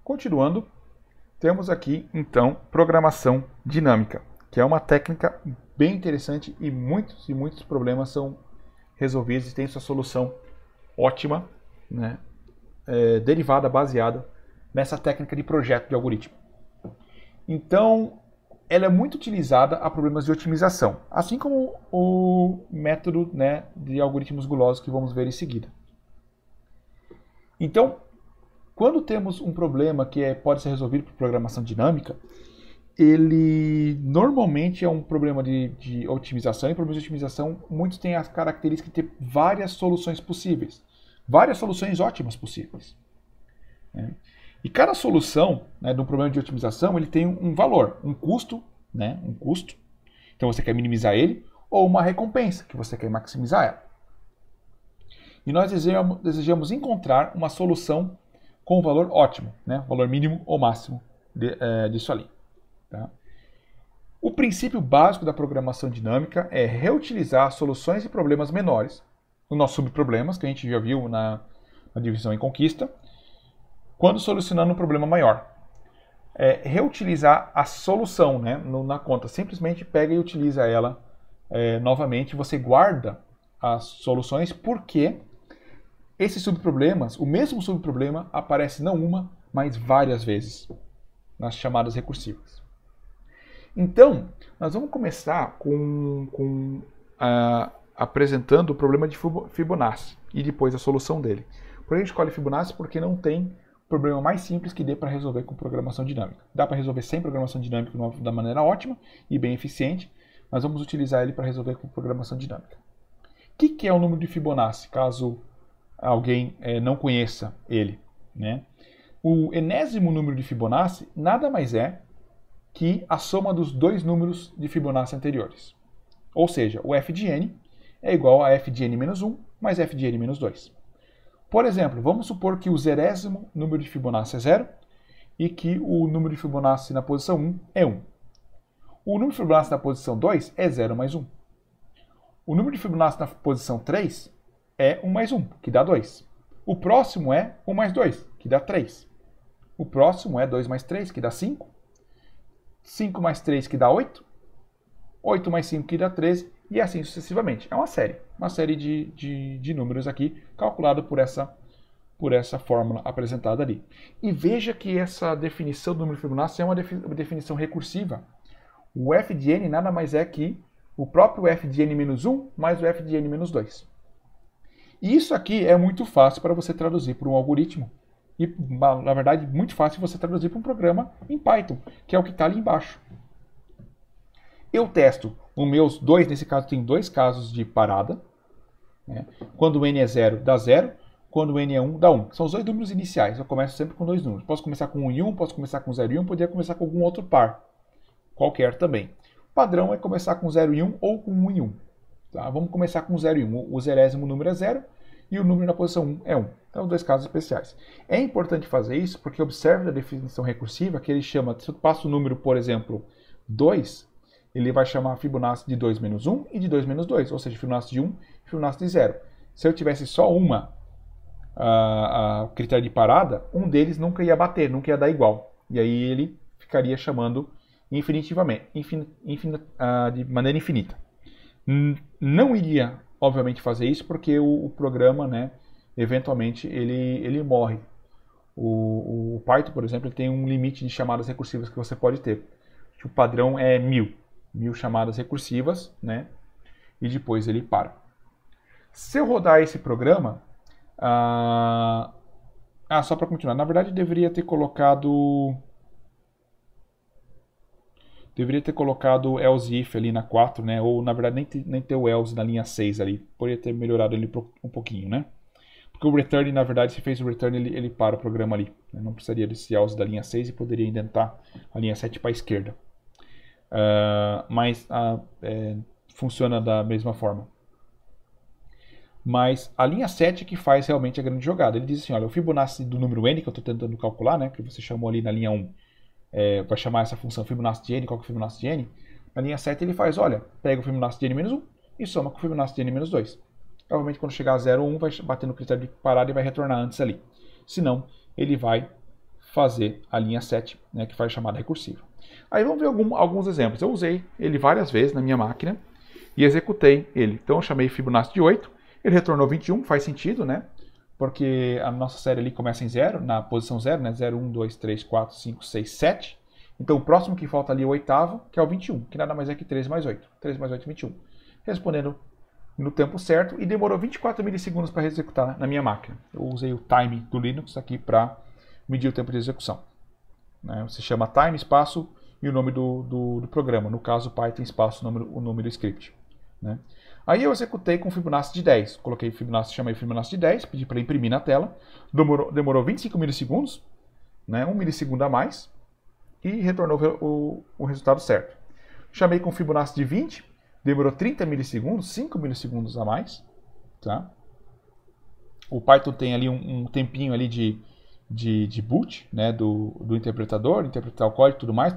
Continuando, temos aqui, então, programação dinâmica, que é uma técnica bem interessante e muitos problemas são resolvidos e tem sua solução ótima, né, derivada, baseada nessa técnica de projeto de algoritmo. Então, ela é muito utilizada a problemas de otimização, assim como o método, né, de algoritmos gulosos que vamos ver em seguida. Então, quando temos um problema que pode ser resolvido por programação dinâmica, ele normalmente é um problema de otimização, e problemas de otimização, muitos têm a característica de ter várias soluções possíveis, várias soluções ótimas possíveis. Né? E cada solução, né, de um problema de otimização, ele tem um valor, um custo, né, um custo, então você quer minimizar ele, ou uma recompensa, que você quer maximizar ela. E nós desejamos encontrar uma solução com um valor ótimo, né, valor mínimo ou máximo disso ali. Tá? O princípio básico da programação dinâmica é reutilizar soluções de problemas menores, os nossos subproblemas, que a gente já viu na divisão em conquista, quando solucionando um problema maior. Reutilizar a solução, né, na conta. Simplesmente pega e utiliza ela novamente. Você guarda as soluções porque esses subproblemas, o mesmo subproblema, aparece não uma, mas várias vezes nas chamadas recursivas. Então, nós vamos começar apresentando o problema de Fibonacci e depois a solução dele. Por que a gente escolhe Fibonacci? Porque não tem problema mais simples que dê para resolver com programação dinâmica. Dá para resolver sem programação dinâmica da maneira ótima e bem eficiente, mas vamos utilizar ele para resolver com programação dinâmica. O que é o número de Fibonacci, caso alguém não conheça ele? Né? O enésimo número de Fibonacci nada mais é que a soma dos dois números de Fibonacci anteriores. Ou seja, o f de n é igual a f de n menos 1 mais f de n menos 2. Por exemplo, vamos supor que o zerésimo número de Fibonacci é 0 e que o número de Fibonacci na posição 1 é 1. O número de Fibonacci na posição 2 é 0 mais 1. O número de Fibonacci na posição 3 é 1 mais 1, que dá 2. O próximo é 1 mais 2, que dá 3. O próximo é 2 mais 3, que dá 5. 5 mais 3, que dá 8. 8 mais 5, que dá 13. E assim sucessivamente. É uma série de números aqui, calculado por essa fórmula apresentada ali. E veja que essa definição do número de Fibonacci é uma definição recursiva. O f de n nada mais é que o próprio f de n menos 1 mais o f de n menos 2. E isso aqui é muito fácil para você traduzir para um algoritmo. E, na verdade, muito fácil você traduzir para um programa em Python, que é o que está ali embaixo. Eu testo os meus dois, nesse caso tem dois casos de parada. Né? Quando o n é 0, dá 0. Quando o n é 1, dá 1. São os dois números iniciais. Eu começo sempre com dois números. Posso começar com 1 e 1, posso começar com 0 e 1, poderia começar com algum outro par. Qualquer também. O padrão é começar com 0 e 1 ou com 1 e 1. Tá? Vamos começar com 0 e 1. O zerésimo número é 0 e o número na posição 1 é 1. Então, dois casos especiais. É importante fazer isso porque observe a definição recursiva que ele chama, se eu passo o número, por exemplo, 2, ele vai chamar Fibonacci de 2 menos 1 e de 2 menos 2, ou seja, Fibonacci de 1 e Fibonacci de 0. Se eu tivesse só critério de parada, um deles nunca ia bater, nunca ia dar igual. E aí ele ficaria chamando infinitivamente, de maneira infinita. Não iria, obviamente, fazer isso porque o programa, né, eventualmente, ele morre. O Python, por exemplo, ele tem um limite de chamadas recursivas que você pode ter. O padrão é 1000 chamadas recursivas, né? E depois ele para. Se eu rodar esse programa, só para continuar, na verdade deveria ter colocado else if ali na 4, né? Ou na verdade nem ter o else na linha 6 ali. Poderia ter melhorado ele um pouquinho, né? Porque o return, na verdade, se fez o return, ele para o programa ali. Não precisaria desse else da linha 6 e poderia indentar a linha 7 para a esquerda. Mas funciona da mesma forma. Mas a linha 7 é que faz realmente a grande jogada. Ele diz assim, olha, o Fibonacci do número n que eu estou tentando calcular, né, que você chamou ali na linha 1, vai chamar essa função Fibonacci de n, qual que é o Fibonacci de n? Na linha 7 ele faz, olha, pega o Fibonacci de n menos 1 e soma com o Fibonacci de n menos 2. Provavelmente quando chegar a 0 ou 1 vai bater no critério de parada e vai retornar antes ali. Se não, ele vai fazer a linha 7, né, que faz a chamada recursiva. Aí vamos ver alguns exemplos. Eu usei ele várias vezes na minha máquina e executei ele. Então eu chamei Fibonacci de 8, ele retornou 21, faz sentido, né? Porque a nossa série ali começa em 0, na posição 0, né? 0, 1, 2, 3, 4, 5, 6, 7. Então o próximo que falta ali é o oitavo, que é o 21, que nada mais é que 13 mais 8. 13 mais 8, 21. Respondendo no tempo certo, e demorou 24 milissegundos para executar na minha máquina. Eu usei o time do Linux aqui para medir o tempo de execução. Né? Você chama time, espaço e o nome do programa. No caso, Python, espaço, o nome do script. Né? Aí eu executei com Fibonacci de 10. Coloquei Fibonacci, chamei Fibonacci de 10, pedi para imprimir na tela. Demorou 25 milissegundos, né? 1 milissegundo a mais, e retornou o resultado certo. Chamei com Fibonacci de 20, demorou 30 milissegundos, 5 milissegundos a mais. Tá? O Python tem ali um tempinho ali de boot, né, do interpretador, interpretar o código e tudo mais.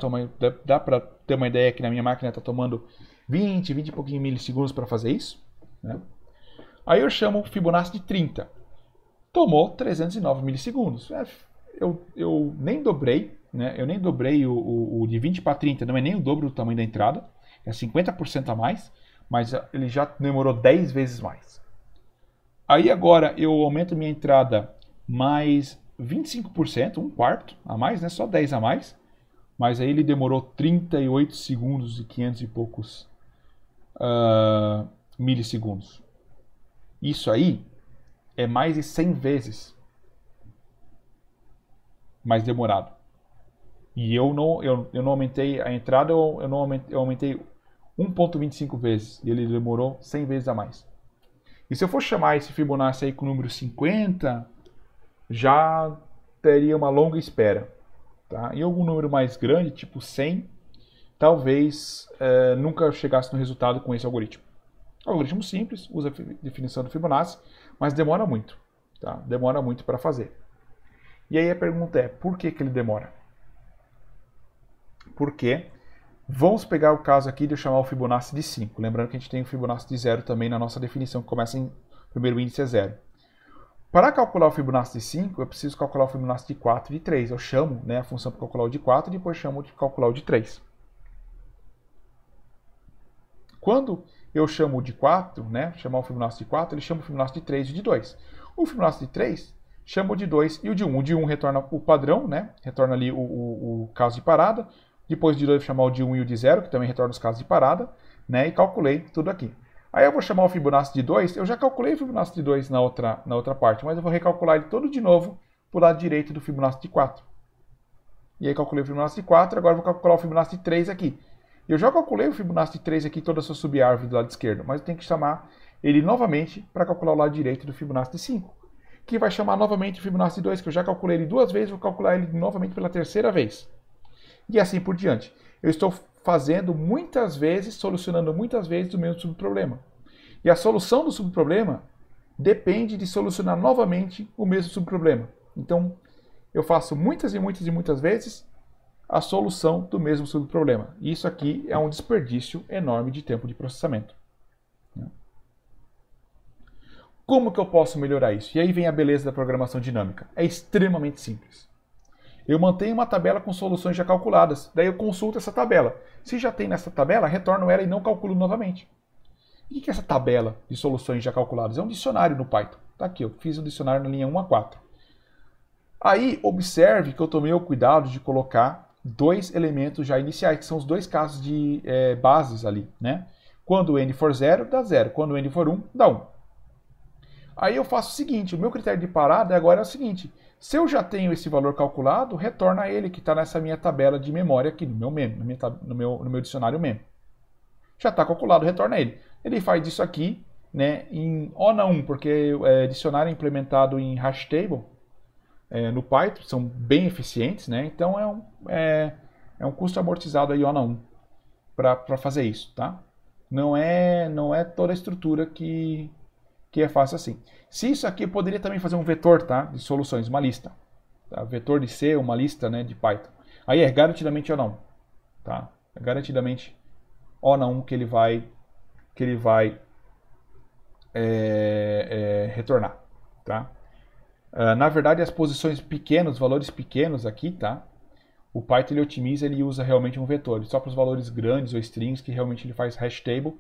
Dá para ter uma ideia que na minha máquina está tomando 20 e pouquinho milissegundos para fazer isso. Né? Aí eu chamo Fibonacci de 30. Tomou 309 milissegundos. Eu nem dobrei, né? Eu nem dobrei o de 20 para 30, não é nem o dobro do tamanho da entrada, é 50% a mais, mas ele já demorou 10 vezes mais. Aí agora eu aumento minha entrada mais 25%, um quarto a mais, né? Só 10 a mais, mas aí ele demorou 38 segundos e 500 e poucos milissegundos. Isso aí é mais de 100 vezes mais demorado. E eu não aumentei a entrada, eu aumentei 1.25 vezes. E ele demorou 100 vezes a mais. E se eu for chamar esse Fibonacci aí com o número 50, já teria uma longa espera. Tá? E algum número mais grande, tipo 100, talvez nunca chegasse no resultado com esse algoritmo. Algoritmo simples, usa a definição do Fibonacci, mas demora muito. Tá? Demora muito para fazer. E aí a pergunta é, por que ele demora? Porque vamos pegar o caso aqui de eu chamar o Fibonacci de 5. Lembrando que a gente tem o Fibonacci de 0 também na nossa definição, que começa em primeiro índice é 0. Para calcular o Fibonacci de 5, eu preciso calcular o Fibonacci de 4 e de 3. Eu chamo, né, a função para calcular o de 4 e depois chamo de calcular o de 3. Quando eu chamo o de 4, né, chamar o Fibonacci de 4, ele chama o Fibonacci de 3 e de 2. O Fibonacci de 3 chama o de 2 e o de 1. O de 1 retorna o padrão, né, retorna ali o caso de parada. Depois de 2 eu vou chamar o de 1 e o de 0, que também retorna os casos de parada, né, e calculei tudo aqui. Aí eu vou chamar o Fibonacci de 2, eu já calculei o Fibonacci de 2 na outra parte, mas eu vou recalcular ele todo de novo para o lado direito do Fibonacci de 4. E aí calculei o Fibonacci de 4, agora eu vou calcular o Fibonacci de 3 aqui. Eu já calculei o Fibonacci de 3 aqui, toda a sua subárvore do lado esquerdo, mas eu tenho que chamar ele novamente para calcular o lado direito do Fibonacci de 5. Que vai chamar novamente o Fibonacci de 2, que eu já calculei ele 2 vezes, vou calcular ele novamente pela terceira vez. E assim por diante. Eu estou fazendo muitas vezes, solucionando muitas vezes o mesmo subproblema. E a solução do subproblema depende de solucionar novamente o mesmo subproblema. Então, eu faço muitas e muitas e muitas vezes a solução do mesmo subproblema. E isso aqui é um desperdício enorme de tempo de processamento. Como que eu posso melhorar isso? E aí vem a beleza da programação dinâmica. É extremamente simples. Eu mantenho uma tabela com soluções já calculadas. Daí eu consulto essa tabela. Se já tem nessa tabela, retorno ela e não calculo novamente. E o que é essa tabela de soluções já calculadas? É um dicionário no Python. Tá aqui, eu fiz um dicionário na linha 1 a 4. Aí, observe que eu tomei o cuidado de colocar dois elementos já iniciais, que são os dois casos de bases ali, né? Quando o n for 0, dá 0. Quando o n for 1, dá 1. Aí eu faço o seguinte, o meu critério de parada agora é o seguinte, se eu já tenho esse valor calculado, retorna ele que está nessa minha tabela de memória aqui, no meu mem, no meu dicionário mem. Já está calculado, retorna ele. Ele faz isso aqui, né, em ONA 1, porque dicionário implementado em hash table no Python, são bem eficientes, né, então é um custo amortizado aí ONA 1 para fazer isso, tá? Não é toda a estrutura que é fácil assim. Se isso aqui, eu poderia também fazer um vetor, tá? De soluções, uma lista. Tá? Vetor de C, uma lista, né, de Python. Aí é garantidamente ONA 1. Tá? É garantidamente ONA 1 que ele vai retornar. Tá? Na verdade, as posições pequenas, valores pequenos aqui, tá? O Python ele otimiza, ele usa realmente um vetor. Só para os valores grandes ou strings que realmente ele faz hash table,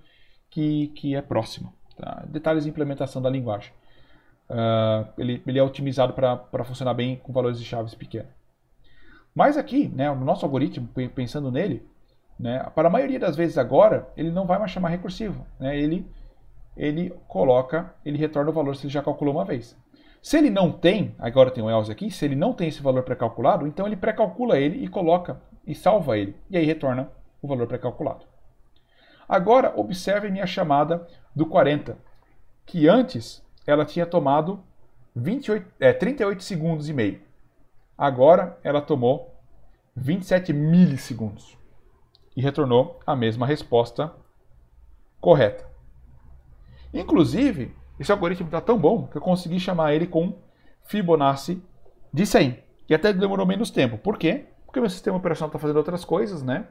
que é próximo. Tá? Detalhes de implementação da linguagem. Ele é otimizado para funcionar bem com valores de chaves pequenos. Mas aqui, né, o nosso algoritmo, pensando nele, né, para a maioria das vezes agora, ele não vai mais chamar recursivo. Né? Ele retorna o valor se ele já calculou uma vez. Se ele não tem, agora tem o else aqui, se ele não tem esse valor pré-calculado, então ele pré-calcula ele e coloca e salva ele. E aí retorna o valor pré-calculado. Agora, observe minha chamada do 40, que antes ela tinha tomado 38 segundos e meio. Agora ela tomou 27 milissegundos e retornou a mesma resposta correta. Inclusive, esse algoritmo está tão bom que eu consegui chamar ele com Fibonacci de 100. E até demorou menos tempo. Por quê? Porque o meu sistema operacional está fazendo outras coisas, né?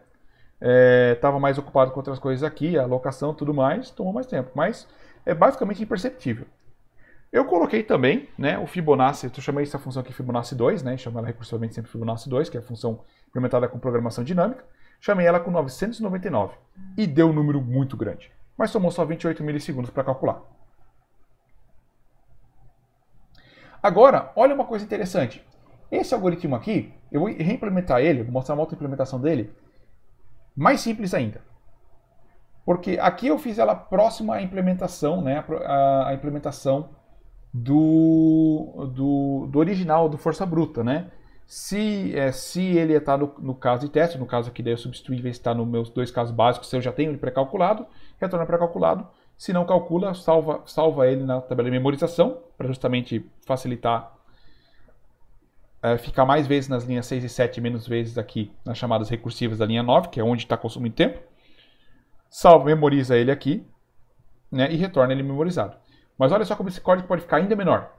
Estava mais ocupado com outras coisas aqui, a alocação e tudo mais, tomou mais tempo. Mas é basicamente imperceptível. Eu coloquei também, né, o Fibonacci, eu chamei essa função aqui Fibonacci 2, né? Chamo ela recursivamente sempre Fibonacci 2, que é a função implementada com programação dinâmica. Chamei ela com 999 e deu um número muito grande. Mas tomou só 28 milissegundos para calcular. Agora, olha uma coisa interessante. Esse algoritmo aqui, eu vou reimplementar ele, vou mostrar uma outra implementação dele, mais simples ainda. Porque aqui eu fiz ela próxima à implementação, né, a implementação do original, do força bruta, né? Se ele está no caso de teste, no caso aqui daí eu substituí, em vez de estar nos meus dois casos básicos, se eu já tenho ele pré-calculado, retorna pré-calculado. Se não calcula, salva ele na tabela de memorização, para justamente facilitar, ficar mais vezes nas linhas 6 e 7, menos vezes aqui nas chamadas recursivas da linha 9, que é onde está consumindo tempo. Salva, memoriza ele aqui, né, e retorna ele memorizado. Mas olha só como esse código pode ficar ainda menor.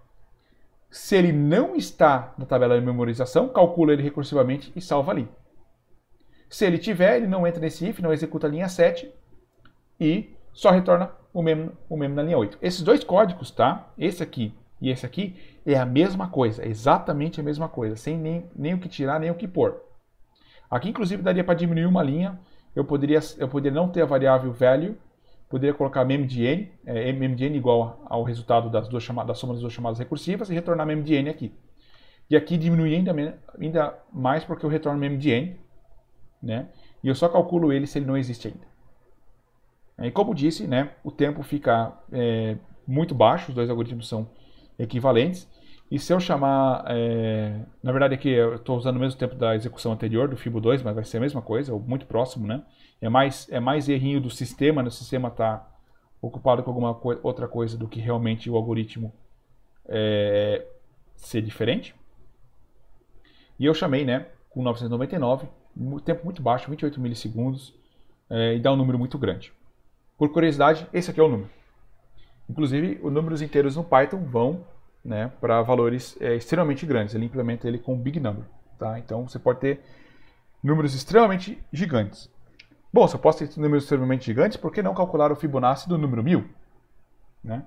Se ele não está na tabela de memorização, calcula ele recursivamente e salva ali. Se ele tiver, ele não entra nesse if, não executa a linha 7 e só retorna o mesmo na linha 8. Esses dois códigos, tá? Esse aqui e esse aqui, é a mesma coisa, exatamente a mesma coisa, sem nem o que tirar, nem o que pôr. Aqui, inclusive, daria para diminuir uma linha, eu poderia não ter a variável value, poderia colocar memdn, memdn igual ao resultado da soma das duas chamadas recursivas e retornar memdn aqui. E aqui diminuir ainda mais porque eu retorno memdn, né? E eu só calculo ele se ele não existe ainda. E como disse, né, o tempo fica muito baixo, os dois algoritmos são equivalentes. E se eu chamar, na verdade aqui eu estou usando o mesmo tempo da execução anterior, do Fibo 2, mas vai ser a mesma coisa, ou muito próximo, né? É mais errinho do sistema, né? O sistema está ocupado com alguma outra coisa do que realmente o algoritmo ser diferente. E eu chamei, né, com 999, tempo muito baixo, 28 milissegundos, e dá um número muito grande. Por curiosidade, esse aqui é o número. Inclusive, os números inteiros no Python vão, né, para valores extremamente grandes. Ele implementa ele com big number. Tá? Então, você pode ter números extremamente gigantes. Bom, se eu posso ter números extremamente gigantes, por que não calcular o Fibonacci do número 1000? Né?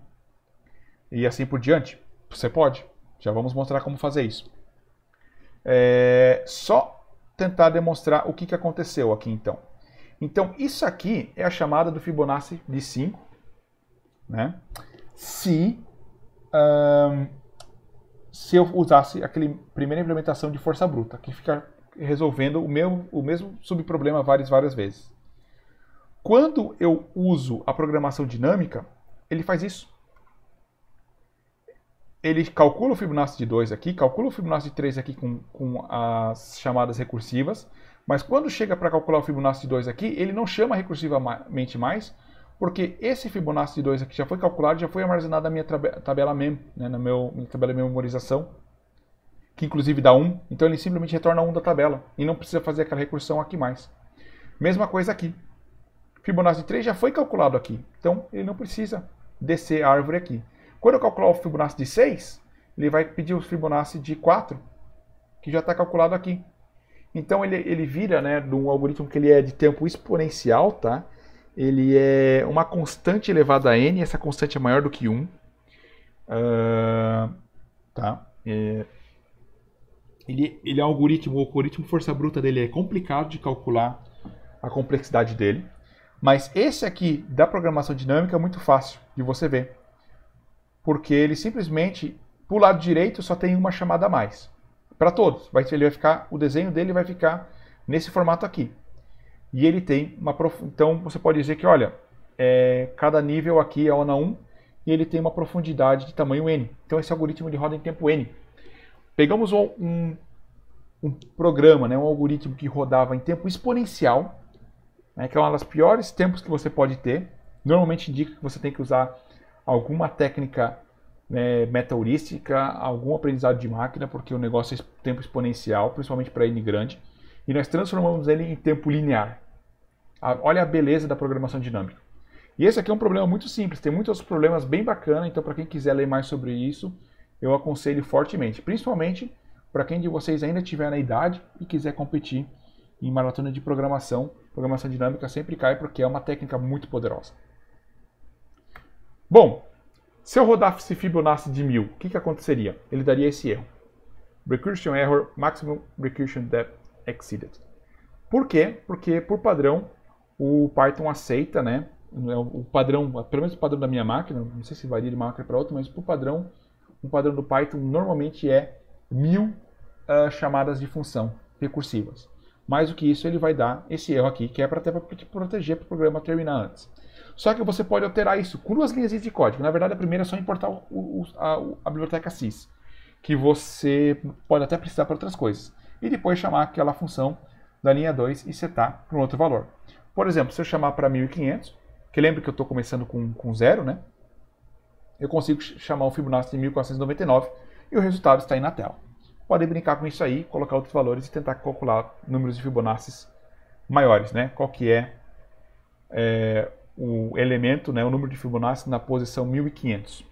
E assim por diante. Você pode. Já vamos mostrar como fazer isso. Só tentar demonstrar o que aconteceu aqui, então. Então, isso aqui é a chamada do Fibonacci de 5. Né? Se eu usasse aquela primeira implementação de força bruta, que fica resolvendo o mesmo subproblema várias vezes. Quando eu uso a programação dinâmica, ele faz isso. Ele calcula o Fibonacci de 2 aqui, calcula o Fibonacci de 3 aqui com as chamadas recursivas, mas quando chega para calcular o Fibonacci de 2 aqui, ele não chama recursivamente mais, porque esse Fibonacci de 2 aqui já foi calculado, já foi armazenado na minha tabela mem, né, na minha tabela de memorização, que inclusive dá 1, então ele simplesmente retorna 1 da tabela, e não precisa fazer aquela recursão aqui mais. Mesma coisa aqui. Fibonacci de 3 já foi calculado aqui, então ele não precisa descer a árvore aqui. Quando eu calcular o Fibonacci de 6, ele vai pedir o Fibonacci de 4, que já está calculado aqui. Então ele vira, né, de um algoritmo que ele é de tempo exponencial, tá? Ele é uma constante elevada a n, essa constante é maior do que 1. Tá? Ele é um algoritmo, o algoritmo força bruta dele é complicado de calcular a complexidade dele, mas esse aqui da programação dinâmica é muito fácil de você ver, porque ele simplesmente, pro lado direito, só tem uma chamada a mais, para todos. O desenho dele vai ficar nesse formato aqui. E ele tem então você pode dizer que, olha, cada nível aqui é ONA 1 e ele tem uma profundidade de tamanho N. Então esse algoritmo ele roda em tempo N. Pegamos um programa, né, um algoritmo que rodava em tempo exponencial, né, que é uma das piores tempos que você pode ter. Normalmente indica que você tem que usar alguma técnica, né, metaheurística, algum aprendizado de máquina, porque o negócio é tempo exponencial, principalmente para N grande. E nós transformamos ele em tempo linear. Olha a beleza da programação dinâmica. E esse aqui é um problema muito simples, tem muitos outros problemas bem bacanas, então para quem quiser ler mais sobre isso, eu aconselho fortemente, principalmente para quem de vocês ainda tiver na idade e quiser competir em maratona de programação. Programação dinâmica sempre cai porque é uma técnica muito poderosa. Bom, se eu rodasse Fibonacci de 1000, o que aconteceria? Ele daria esse erro. Recursion error, maximum recursion depth exceeded. Por quê? Porque por padrão o Python aceita, né? O padrão, pelo menos o padrão da minha máquina, não sei se varia de máquina para outra, mas por padrão, o padrão do Python normalmente é 1000 chamadas de função recursivas. Mais do que isso, ele vai dar esse erro aqui, que é para te proteger para o programa terminar antes. Só que você pode alterar isso com 2 linhas de código. Na verdade, a primeira é só importar a biblioteca sys, que você pode até precisar para outras coisas. E depois chamar aquela função da linha 2 e setar para um outro valor. Por exemplo, se eu chamar para 1500, que lembra que eu estou começando com 0, né? Eu consigo chamar o Fibonacci de 1499 e o resultado está aí na tela. Podem brincar com isso aí, colocar outros valores e tentar calcular números de Fibonacci maiores, né? Qual que é o elemento, né, o número de Fibonacci na posição 1500.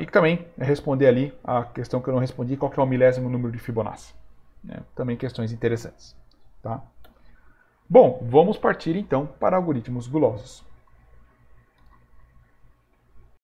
E também responder ali a questão que eu não respondi, qual que é o milésimo número de Fibonacci. Também questões interessantes. Tá? Bom, vamos partir então para algoritmos gulosos.